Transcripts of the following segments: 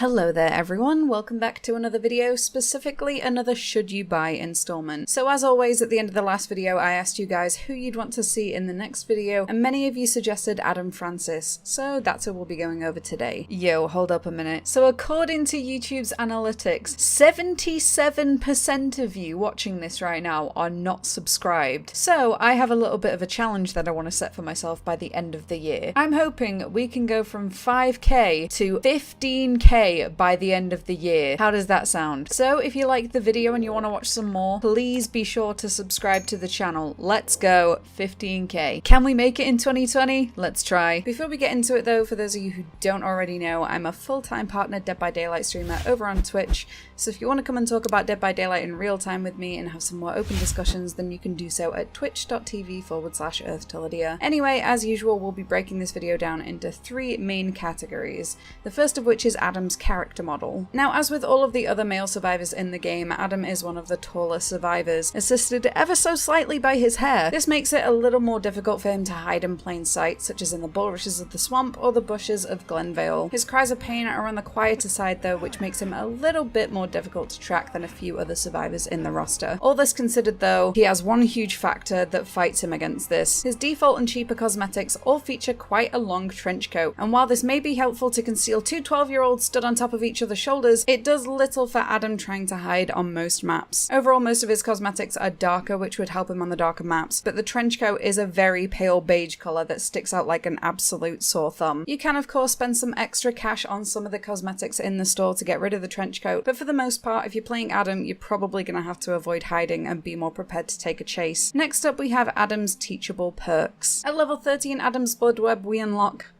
Hello there everyone, welcome back to another video, specifically another should you buy installment. So as always, at the end of the last video I asked you guys who you'd want to see in the next video, and many of you suggested Adam Francis, so that's who we'll be going over today. Yo, hold up a minute. So according to YouTube's analytics, 77% of you watching this right now are not subscribed. So I have a little bit of a challenge that I want to set for myself by the end of the year. I'm hoping we can go from 5k to 15k by the end of the year. How does that sound? So if you like the video and you want to watch some more, please be sure to subscribe to the channel. Let's go 15k. Can we make it in 2020? Let's try. Before we get into it though, for those of you who don't already know, I'm a full-time partner Dead by Daylight streamer over on Twitch. So if you want to come and talk about Dead by Daylight in real time with me and have some more open discussions, then you can do so at twitch.tv/EarthToLydia. Anyway, as usual, we'll be breaking this video down into three main categories. The first of which is Adam's character model. Now, as with all of the other male survivors in the game, Adam is one of the taller survivors, assisted ever so slightly by his hair. This makes it a little more difficult for him to hide in plain sight, such as in the bulrushes of the swamp or the bushes of Glenvale. His cries of pain are on the quieter side though, which makes him a little bit more difficult to track than a few other survivors in the roster. All this considered though, he has one huge factor that fights him against this. His default and cheaper cosmetics all feature quite a long trench coat, and while this may be helpful to conceal two 12-year-olds stood on top of each other's shoulders, it does little for Adam trying to hide on most maps. Overall, most of his cosmetics are darker, which would help him on the darker maps, but the trench coat is a very pale beige colour that sticks out like an absolute sore thumb. You can of course spend some extra cash on some of the cosmetics in the store to get rid of the trench coat, but for the most part, if you're playing Adam, you're probably going to have to avoid hiding and be more prepared to take a chase. Next up, we have Adam's Teachable perks. At level 30 in Adam's Blood Web, we unlock...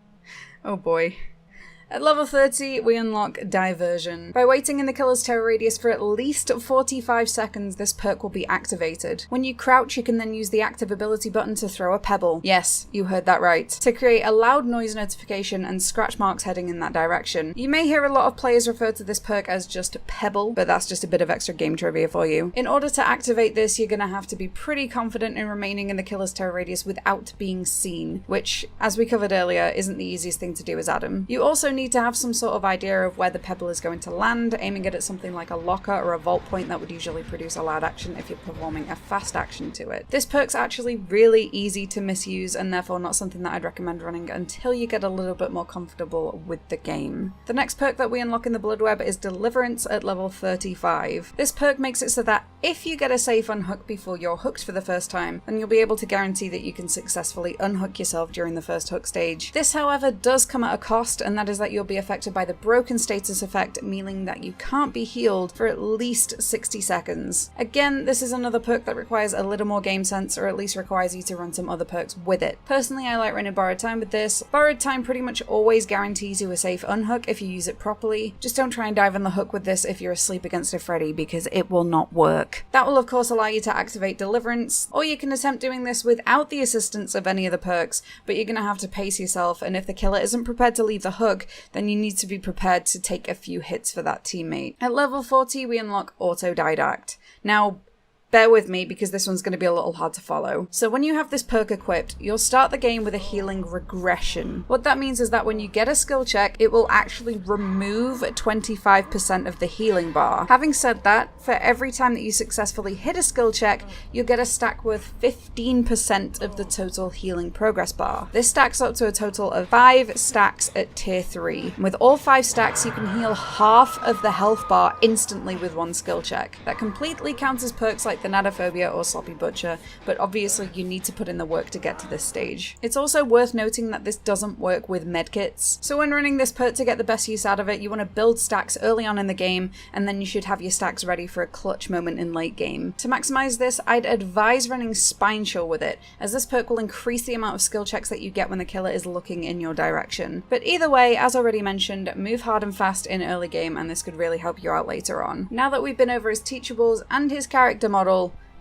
oh boy. At level 30, we unlock Diversion. By waiting in the killer's terror radius for at least 45 seconds, this perk will be activated. When you crouch, you can then use the active ability button to throw a pebble. Yes, you heard that right. To create a loud noise notification and scratch marks heading in that direction. You may hear a lot of players refer to this perk as just Pebble, but that's just a bit of extra game trivia for you. In order to activate this, you're gonna have to be pretty confident in remaining in the killer's terror radius without being seen, which, as we covered earlier, isn't the easiest thing to do as Adam. You also need to have some sort of idea of where the pebble is going to land, aiming it at something like a locker or a vault point that would usually produce a loud action if you're performing a fast action to it. This perk's actually really easy to misuse and therefore not something that I'd recommend running until you get a little bit more comfortable with the game. The next perk that we unlock in the Blood Web is Deliverance at level 35. This perk makes it so that if you get a safe unhook before you're hooked for the first time, then you'll be able to guarantee that you can successfully unhook yourself during the first hook stage. This, however, does come at a cost, and that is that you'll be affected by the broken status effect, meaning that you can't be healed for at least 60 seconds. Again, this is another perk that requires a little more game sense, or at least requires you to run some other perks with it. Personally, I like running Borrowed Time with this. Borrowed Time pretty much always guarantees you a safe unhook if you use it properly. Just don't try and dive in the hook with this if you're asleep against a Freddy, because it will not work. That will of course allow you to activate Deliverance, or you can attempt doing this without the assistance of any of the perks, but you're going to have to pace yourself, and if the killer isn't prepared to leave the hook, then you need to be prepared to take a few hits for that teammate. At level 40, we unlock Autodidact. Now, bear with me because this one's going to be a little hard to follow. So when you have this perk equipped, you'll start the game with a healing regression. What that means is that when you get a skill check, it will actually remove 25% of the healing bar. Having said that, for every time that you successfully hit a skill check, you'll get a stack worth 15% of the total healing progress bar. This stacks up to a total of 5 stacks at tier 3. With all 5 stacks, you can heal half of the health bar instantly with one skill check. That completely counters perks like the Nadaphobia or Sloppy Butcher, but obviously you need to put in the work to get to this stage. It's also worth noting that this doesn't work with medkits, so when running this perk to get the best use out of it, you want to build stacks early on in the game, and then you should have your stacks ready for a clutch moment in late game. To maximize this, I'd advise running Spine Chill with it, as this perk will increase the amount of skill checks that you get when the killer is looking in your direction. But either way, as already mentioned, move hard and fast in early game, and this could really help you out later on. Now that we've been over his teachables and his character model,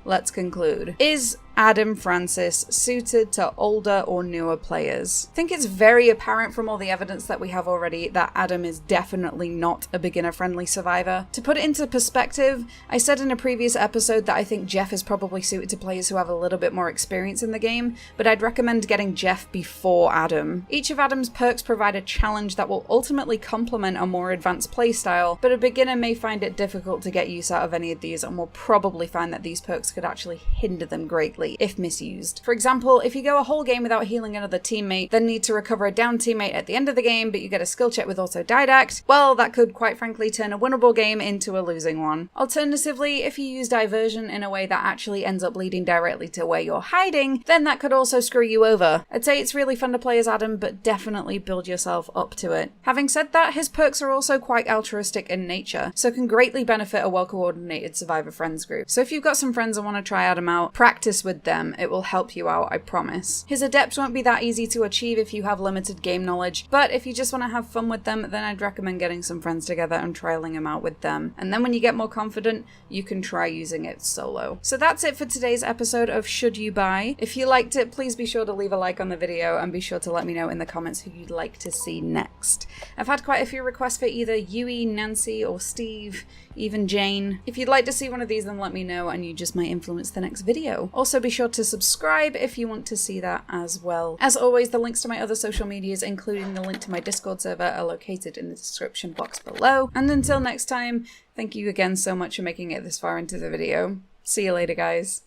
let's conclude. Is Adam Francis, suited to older or newer players. I think it's very apparent from all the evidence that we have already that Adam is definitely not a beginner-friendly survivor. To put it into perspective, I said in a previous episode that I think Jeff is probably suited to players who have a little bit more experience in the game, but I'd recommend getting Jeff before Adam. Each of Adam's perks provide a challenge that will ultimately complement a more advanced playstyle, but a beginner may find it difficult to get use out of any of these and will probably find that these perks could actually hinder them greatly if misused. For example, if you go a whole game without healing another teammate, then need to recover a downed teammate at the end of the game, but you get a skill check with Autodidact, well, that could quite frankly turn a winnable game into a losing one. Alternatively, if you use Diversion in a way that actually ends up leading directly to where you're hiding, then that could also screw you over. I'd say it's really fun to play as Adam, but definitely build yourself up to it. Having said that, his perks are also quite altruistic in nature, so can greatly benefit a well-coordinated survivor friends group. So if you've got some friends that want to try Adam out, practice with them. It will help you out, I promise. His adepts won't be that easy to achieve if you have limited game knowledge, but if you just want to have fun with them, then I'd recommend getting some friends together and trialing him out with them. And then when you get more confident, you can try using it solo. So that's it for today's episode of Should You Buy? If you liked it, please be sure to leave a like on the video and be sure to let me know in the comments who you'd like to see next. I've had quite a few requests for either Yui, Nancy, or Steve, even Jane. If you'd like to see one of these, then let me know and you just might influence the next video. Also be sure to subscribe if you want to see that as well. As always, the links to my other social medias, including the link to my Discord server, are located in the description box below. And until next time, thank you again so much for making it this far into the video. See you later, guys.